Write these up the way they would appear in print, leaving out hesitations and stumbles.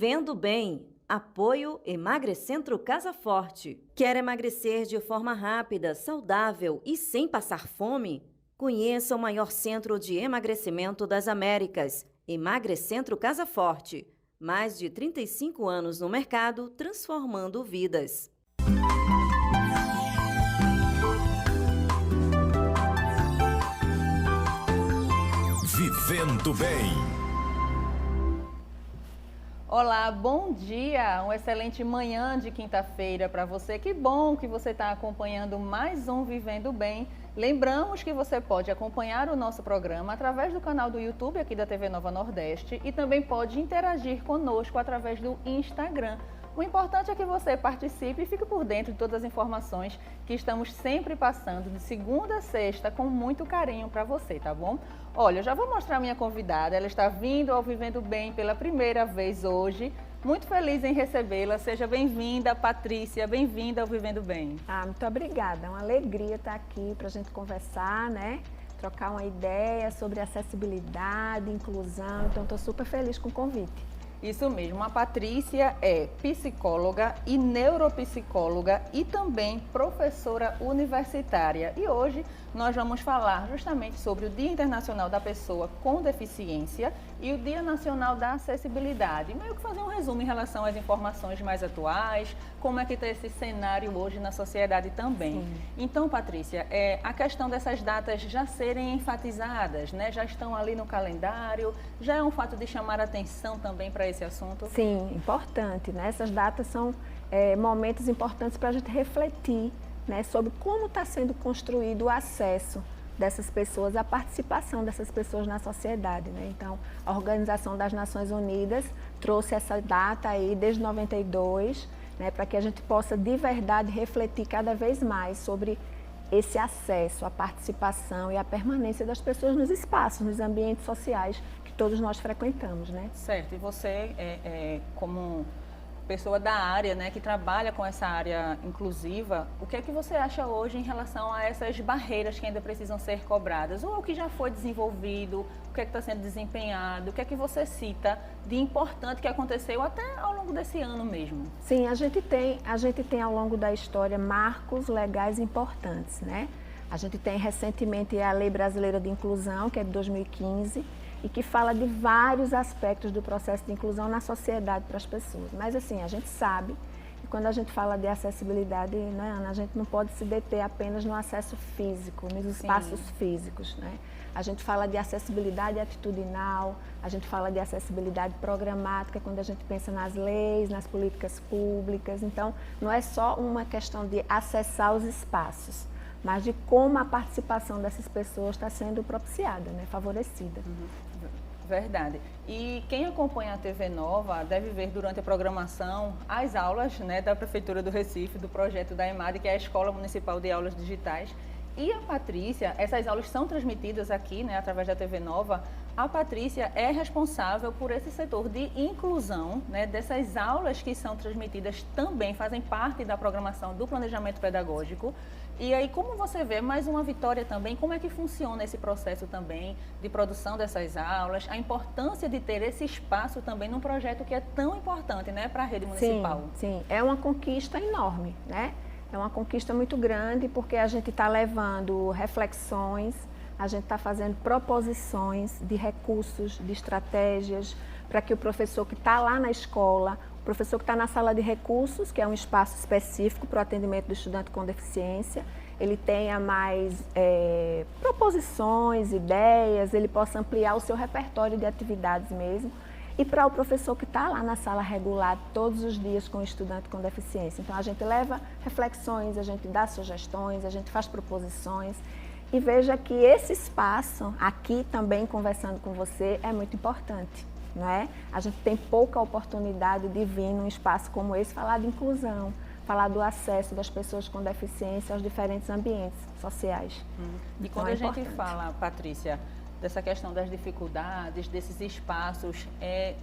Vivendo Bem. Apoio Emagrecentro Casa Forte. Quer emagrecer de forma rápida, saudável e sem passar fome? Conheça o maior centro de emagrecimento das Américas, Emagrecentro Casa Forte. Mais de 35 anos no mercado, transformando vidas. Vivendo Bem. Olá, bom dia, uma excelente manhã de quinta-feira para você. Que bom que você está acompanhando mais um Vivendo Bem. Lembramos que você pode acompanhar o nosso programa através do canal do YouTube aqui da TV Nova Nordeste e também pode interagir conosco através do Instagram. O importante é que você participe e fique por dentro de todas as informações que estamos sempre passando de segunda a sexta com muito carinho para você, tá bom? Olha, eu já vou mostrar a minha convidada, ela está vindo ao Vivendo Bem pela primeira vez hoje. Muito feliz em recebê-la. Seja bem-vinda, Patrícia, bem-vinda ao Vivendo Bem. Muito obrigada, é uma alegria estar aqui para a gente conversar, né? Trocar uma ideia sobre acessibilidade, inclusão, então estou super feliz com o convite. Isso mesmo, a Patrícia é psicóloga e neuropsicóloga e também professora universitária. E hoje nós vamos falar justamente sobre o Dia Internacional da Pessoa com Deficiência e o Dia Nacional da Acessibilidade. Meio que fazer um resumo em relação às informações mais atuais, como é que está esse cenário hoje na sociedade também. Sim. Então, Patrícia, a questão dessas datas já serem enfatizadas, né? Já estão ali no calendário, já é um fato de chamar a atenção também para esse assunto? Sim, importante, né? Essas datas são momentos importantes para a gente refletir, né, sobre como está sendo construído o acesso dessas pessoas, a participação dessas pessoas na sociedade, né? Então, a Organização das Nações Unidas trouxe essa data aí desde 92, né, para que a gente possa de verdade refletir cada vez mais sobre esse acesso, a participação e a permanência das pessoas nos espaços, nos ambientes sociais que todos nós frequentamos, né? Certo, e você como pessoa da área, né, que trabalha com essa área inclusiva, o que é que você acha hoje em relação a essas barreiras que ainda precisam ser cobradas? Ou o que já foi desenvolvido, o que é que está sendo desempenhado, o que é que você cita de importante que aconteceu até ao longo desse ano mesmo? Sim, a gente tem ao longo da história marcos legais importantes, né? A gente tem recentemente a Lei Brasileira de Inclusão, que é de 2015, e que fala de vários aspectos do processo de inclusão na sociedade para as pessoas. Mas assim, a gente sabe que quando a gente fala de acessibilidade, né, Ana, a gente não pode se deter apenas no acesso físico, nos espaços físicos, né? A gente fala de acessibilidade atitudinal, a gente fala de acessibilidade programática quando a gente pensa nas leis, nas políticas públicas. Então, não é só uma questão de acessar os espaços, mas de como a participação dessas pessoas está sendo propiciada, né, favorecida. Verdade. E quem acompanha a TV Nova deve ver durante a programação as aulas, né, da Prefeitura do Recife, do projeto da EMAD, que é a Escola Municipal de Aulas Digitais. E a Patrícia, essas aulas são transmitidas aqui, né, através da TV Nova. A Patrícia é responsável por esse setor de inclusão, né, dessas aulas que são transmitidas também fazem parte da programação do planejamento pedagógico. E aí, como você vê, mais uma vitória também, como é que funciona esse processo também de produção dessas aulas, a importância de ter esse espaço também num projeto que é tão importante, né, para a rede municipal? Sim, é uma conquista enorme, né? É uma conquista muito grande porque a gente está levando reflexões, a gente está fazendo proposições de recursos, de estratégias, para que o professor que está lá na escola, o professor que está na sala de recursos, que é um espaço específico para o atendimento do estudante com deficiência, ele tenha mais proposições, ideias, ele possa ampliar o seu repertório de atividades mesmo. E para o professor que está lá na sala regular todos os dias com o estudante com deficiência. Então, a gente leva reflexões, a gente dá sugestões, a gente faz proposições. E veja que esse espaço, aqui também conversando com você, é muito importante, não é? A gente tem pouca oportunidade de vir num espaço como esse falar de inclusão, falar do acesso das pessoas com deficiência aos diferentes ambientes sociais. E então, quando a gente fala, Patrícia, dessa questão das dificuldades, desses espaços,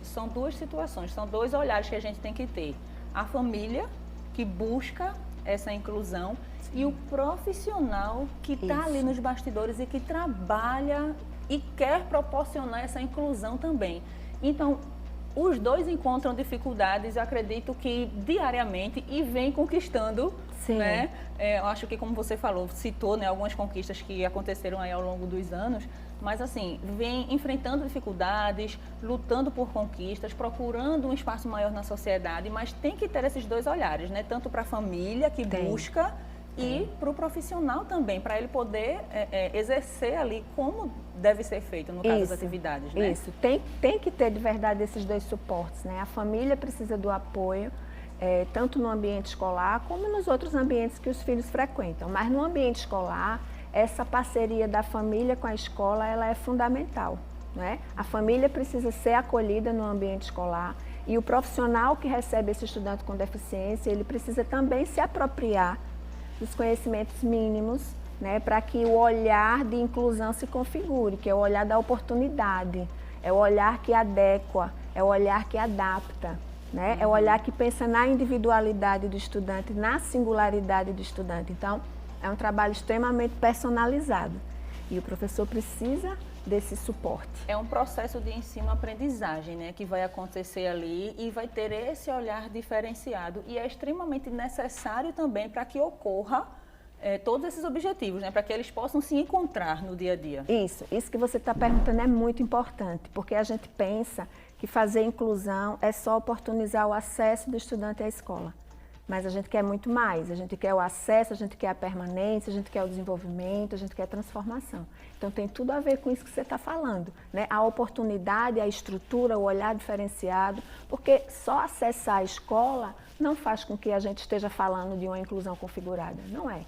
são duas situações, são dois olhares que a gente tem que ter. A família, que busca essa inclusão, e o profissional que está ali nos bastidores e que trabalha e quer proporcionar essa inclusão também. Então, os dois encontram dificuldades, eu acredito que diariamente, e vem conquistando, Sim. né? Eu acho que, como você falou, citou, né, algumas conquistas que aconteceram aí ao longo dos anos, mas assim, vem enfrentando dificuldades, lutando por conquistas, procurando um espaço maior na sociedade, mas tem que ter esses dois olhares, né? Tanto para a família que busca e para o profissional também, para ele poder exercer ali como deve ser feito, no caso das atividades, né? Isso, tem que ter de verdade esses dois suportes, né? A família precisa do apoio, tanto no ambiente escolar como nos outros ambientes que os filhos frequentam, mas no ambiente escolar, essa parceria da família com a escola, ela é fundamental, né? A família precisa ser acolhida no ambiente escolar e o profissional que recebe esse estudante com deficiência, ele precisa também se apropriar dos conhecimentos mínimos, né, para que o olhar de inclusão se configure, que é o olhar da oportunidade, é o olhar que adequa, é o olhar que adapta, né? É o olhar que pensa na individualidade do estudante, na singularidade do estudante. Então, é um trabalho extremamente personalizado e o professor precisa desse suporte. É um processo de ensino-aprendizagem, né, que vai acontecer ali e vai ter esse olhar diferenciado e é extremamente necessário também para que ocorra todos esses objetivos, né, para que eles possam se encontrar no dia a dia. Isso que você está perguntando é muito importante, porque a gente pensa que fazer inclusão é só oportunizar o acesso do estudante à escola. Mas a gente quer muito mais, a gente quer o acesso, a gente quer a permanência, a gente quer o desenvolvimento, a gente quer a transformação. Então tem tudo a ver com isso que você está falando, né? A oportunidade, a estrutura, o olhar diferenciado, porque só acessar a escola não faz com que a gente esteja falando de uma inclusão configurada, não é.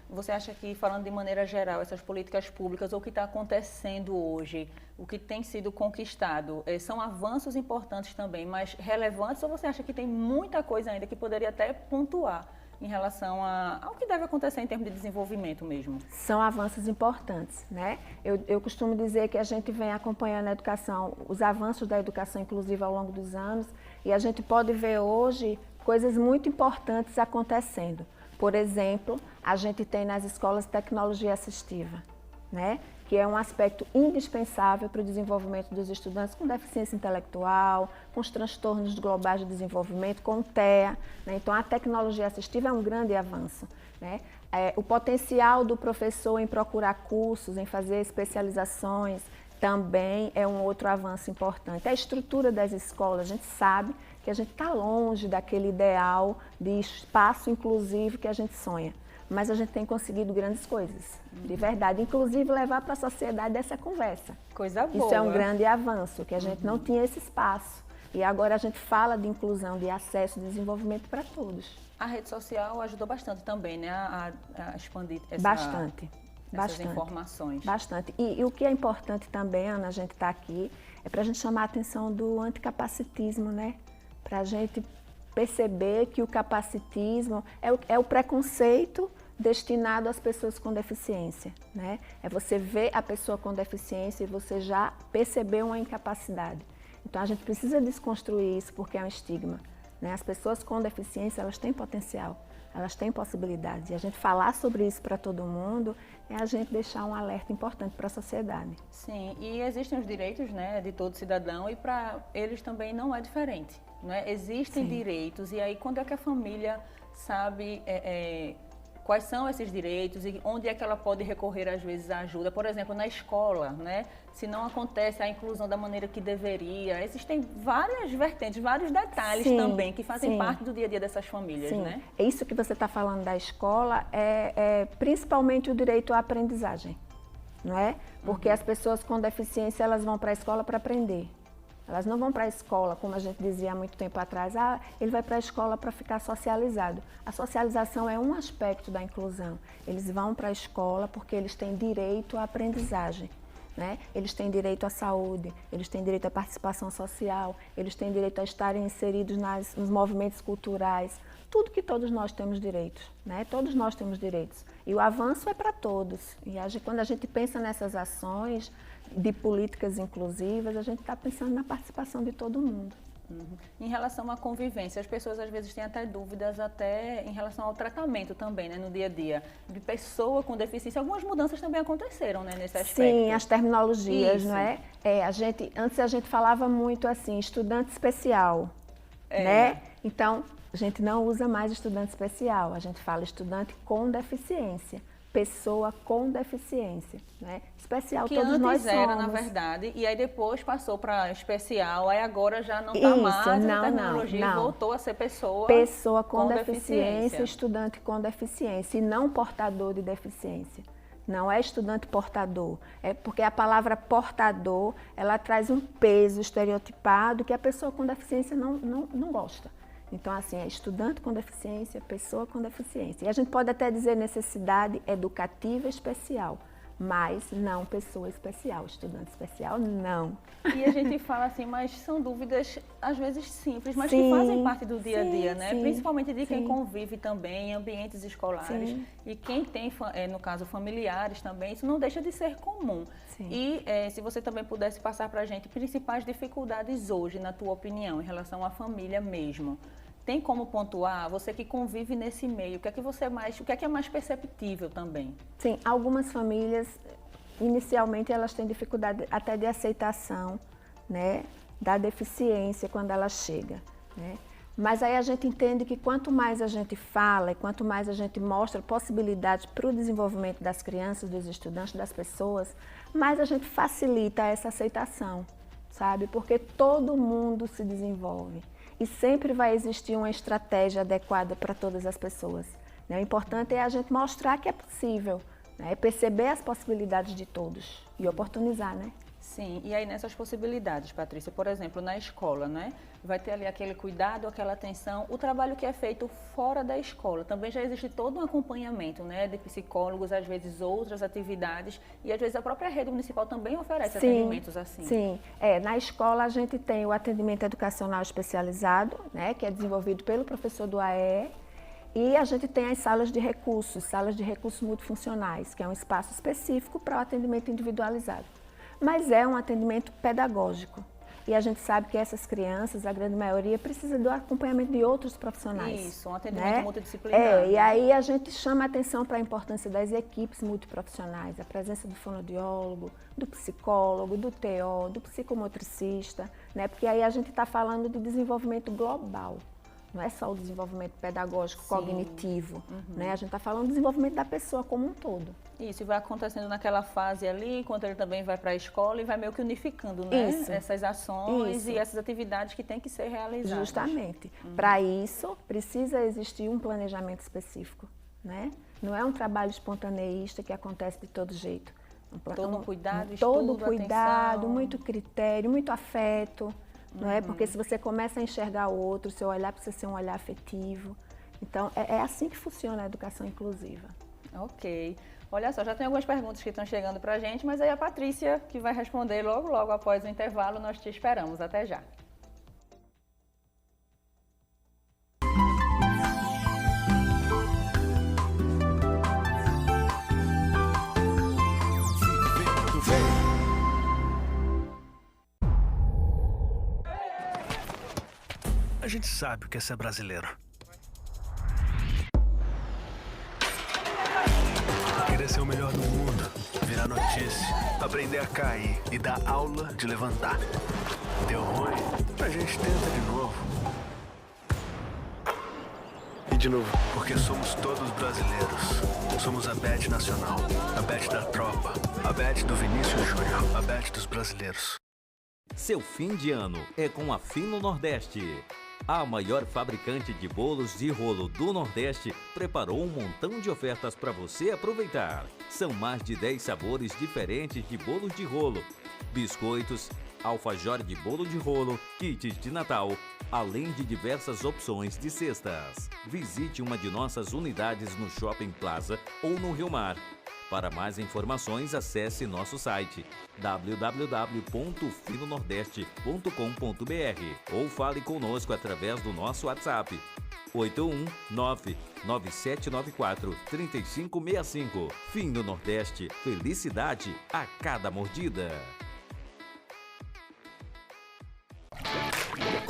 Você acha que, falando de maneira geral, essas políticas públicas, ou o que está acontecendo hoje, o que tem sido conquistado, são avanços importantes também, mas relevantes, ou você acha que tem muita coisa ainda que poderia até pontuar em relação ao que deve acontecer em termos de desenvolvimento mesmo? São avanços importantes, né? Eu costumo dizer que a gente vem acompanhando a educação, os avanços da educação inclusiva ao longo dos anos, e a gente pode ver hoje coisas muito importantes acontecendo. Por exemplo, a gente tem nas escolas tecnologia assistiva, né? Que é um aspecto indispensável para o desenvolvimento dos estudantes com deficiência intelectual, com os transtornos globais de desenvolvimento, com o TEA, né? Então, a tecnologia assistiva é um grande avanço, né? O potencial do professor em procurar cursos, em fazer especializações, também é um outro avanço importante. A estrutura das escolas, a gente sabe que a gente está longe daquele ideal de espaço inclusivo que a gente sonha. Mas a gente tem conseguido grandes coisas, de verdade. Inclusive levar para a sociedade essa conversa. Coisa boa. Isso é um grande avanço, que a gente não tinha esse espaço. E agora a gente fala de inclusão, de acesso, de desenvolvimento para todos. A rede social ajudou bastante também, né, a expandir essas informações. Bastante. E o que é importante também, Ana, a gente está aqui, é para a gente chamar a atenção do anticapacitismo, né? Para a gente perceber que o capacitismo é o preconceito destinado às pessoas com deficiência, né? É você ver a pessoa com deficiência e você já perceber uma incapacidade. Então a gente precisa desconstruir isso porque é um estigma, né? As pessoas com deficiência, elas têm potencial, elas têm possibilidades. E a gente falar sobre isso para todo mundo é a gente deixar um alerta importante para a sociedade. Sim, e existem os direitos, né, de todo cidadão e para eles também não é diferente. Né? Existem direitos e aí quando é que a família sabe quais são esses direitos e onde é que ela pode recorrer às vezes à ajuda? Por exemplo, na escola, né? Se não acontece a inclusão da maneira que deveria, existem várias vertentes, vários detalhes também que fazem parte do dia a dia dessas famílias, né? É isso que você está falando da escola, é principalmente o direito à aprendizagem, não é? Porque as pessoas com deficiência, elas vão para a escola para aprender. Elas não vão para a escola, como a gente dizia há muito tempo atrás, ele vai para a escola para ficar socializado. A socialização é um aspecto da inclusão. Eles vão para a escola porque eles têm direito à aprendizagem, né? Eles têm direito à saúde, eles têm direito à participação social, eles têm direito a estarem inseridos nos movimentos culturais, tudo que todos nós temos direitos, né? Todos nós temos direitos. E o avanço é para todos. E quando a gente pensa nessas ações de políticas inclusivas, a gente está pensando na participação de todo mundo. Em relação à convivência, as pessoas às vezes têm até dúvidas até em relação ao tratamento também, né, no dia a dia, de pessoa com deficiência. Algumas mudanças também aconteceram, né, nesse aspecto. Sim, as terminologias, Isso. não é? Antes a gente falava muito assim, estudante especial, né? Então, a gente não usa mais estudante especial, a gente fala estudante com deficiência. Pessoa com deficiência, né? Especial que todos antes nós era, somos. na verdade, e aí depois passou para especial, aí agora já não está mais a terminologia e voltou a ser pessoa com deficiência, estudante com deficiência e não portador de deficiência. Não é estudante portador, é porque a palavra portador, ela traz um peso estereotipado que a pessoa com deficiência não gosta. Então, assim, é estudante com deficiência, pessoa com deficiência. E a gente pode até dizer necessidade educativa especial, mas não pessoa especial, estudante especial, não. E a gente fala assim, mas são dúvidas, às vezes simples, mas que fazem parte do dia a dia, né? Principalmente de quem convive também em ambientes escolares. E quem tem, no caso, familiares também, isso não deixa de ser comum. E se você também pudesse passar para a gente principais dificuldades hoje, na tua opinião, em relação à família mesmo. Tem como pontuar, você que convive nesse meio, o que é que é mais perceptível também? Sim, algumas famílias, inicialmente, elas têm dificuldade até de aceitação, né, da deficiência quando ela chega, né? Mas aí a gente entende que quanto mais a gente fala e quanto mais a gente mostra possibilidades para o desenvolvimento das crianças, dos estudantes, das pessoas, mais a gente facilita essa aceitação, sabe? Porque todo mundo se desenvolve. E sempre vai existir uma estratégia adequada para todas as pessoas. O importante é a gente mostrar que é possível, né? Perceber as possibilidades de todos e oportunizar, né? Sim, e aí nessas possibilidades, Patrícia, por exemplo, na escola, né? Vai ter ali aquele cuidado, aquela atenção, o trabalho que é feito fora da escola. Também já existe todo um acompanhamento, né? De psicólogos, às vezes outras atividades, e às vezes a própria rede municipal também oferece atendimentos assim. Sim, na escola a gente tem o atendimento educacional especializado, né? Que é desenvolvido pelo professor do AE, e a gente tem as salas de recursos multifuncionais, que é um espaço específico para o atendimento individualizado. Mas é um atendimento pedagógico. E a gente sabe que essas crianças, a grande maioria, precisa do acompanhamento de outros profissionais. Isso, um atendimento multidisciplinar. E aí a gente chama a atenção para a importância das equipes multiprofissionais, a presença do fonoaudiólogo, do psicólogo, do TO, do psicomotricista, né? Porque aí a gente está falando de desenvolvimento global. Não é só o desenvolvimento pedagógico, cognitivo, né? A gente está falando do desenvolvimento da pessoa como um todo. Isso, e vai acontecendo naquela fase ali, enquanto ele também vai para a escola e vai meio que unificando, né? Essas ações e essas atividades que têm que ser realizadas. Justamente. Para isso, precisa existir um planejamento específico, né? Não é um trabalho espontaneísta que acontece de todo jeito. Todo cuidado, todo estudo, cuidado, atenção. muito critério, muito afeto. Não é? Porque se você começa a enxergar o outro, seu olhar precisa ser um olhar afetivo. Então, é assim que funciona a educação inclusiva. Ok. Olha só, já tem algumas perguntas que estão chegando para a gente, mas aí a Patrícia que vai responder logo após o intervalo. Nós te esperamos. Até já. A gente sabe o que é ser brasileiro. Querer ser o melhor do mundo, virar notícia, aprender a cair e dar aula de levantar. Deu ruim? A gente tenta de novo. E de novo. Porque somos todos brasileiros. Somos a Bet Nacional, a Bet da Tropa, a Bet do Vinícius Júnior, a Bet dos brasileiros. Seu fim de ano é com a Fino Nordeste. A maior fabricante de bolos de rolo do Nordeste preparou um montão de ofertas para você aproveitar. São mais de 10 sabores diferentes de bolos de rolo, biscoitos, alfajor de bolo de rolo, kits de Natal, além de diversas opções de cestas. Visite uma de nossas unidades no Shopping Plaza ou no Rio Mar. Para mais informações, acesse nosso site www.finonordeste.com.br ou fale conosco através do nosso WhatsApp 819-9794-3565. Fim do Nordeste, felicidade a cada mordida.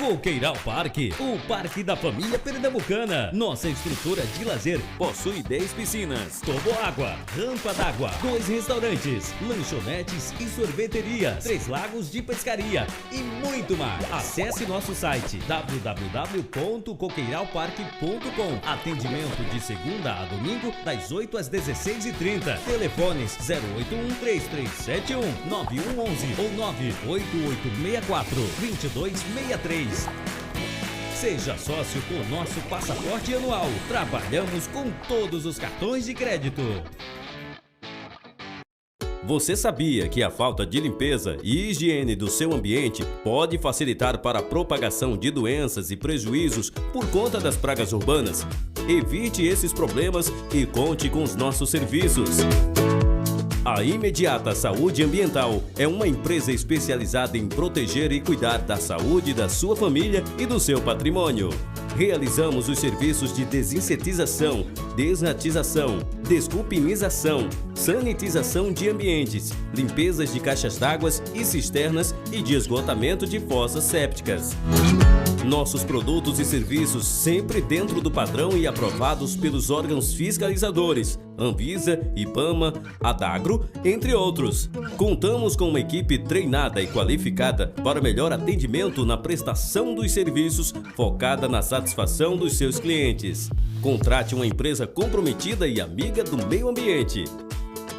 Coqueiral Parque, o parque da família pernambucana. Nossa estrutura de lazer Possui 10 piscinas, toboágua, rampa d'água, 2 restaurantes, lanchonetes e sorveteria, 3 lagos de pescaria e muito mais. Acesse nosso site www.coqueiralparque.com. Atendimento de segunda a domingo das 8 às 16h30. Telefones 081 3371 9111 ou 98864 2263. Seja sócio com o nosso passaporte anual. Trabalhamos com todos os cartões de crédito. Você sabia que a falta de limpeza e higiene do seu ambiente pode facilitar para a propagação de doenças e prejuízos por conta das pragas urbanas? Evite esses problemas e conte com os nossos serviços. A Imediata Saúde Ambiental é uma empresa especializada em proteger e cuidar da saúde da sua família e do seu patrimônio. Realizamos os serviços de desinsetização, desratização, desculpinização, sanitização de ambientes, limpezas de caixas d'água e cisternas e de esgotamento de fossas sépticas. Nossos produtos e serviços sempre dentro do padrão e aprovados pelos órgãos fiscalizadores, Anvisa, IBAMA, Adagro, entre outros. Contamos com uma equipe treinada e qualificada para melhor atendimento na prestação dos serviços, focada na satisfação dos seus clientes. Contrate uma empresa comprometida e amiga do meio ambiente.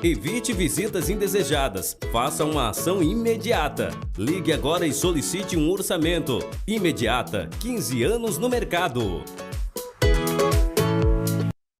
Evite visitas indesejadas. Faça uma ação imediata. Ligue agora e solicite um orçamento. Imediata, 15 anos no mercado.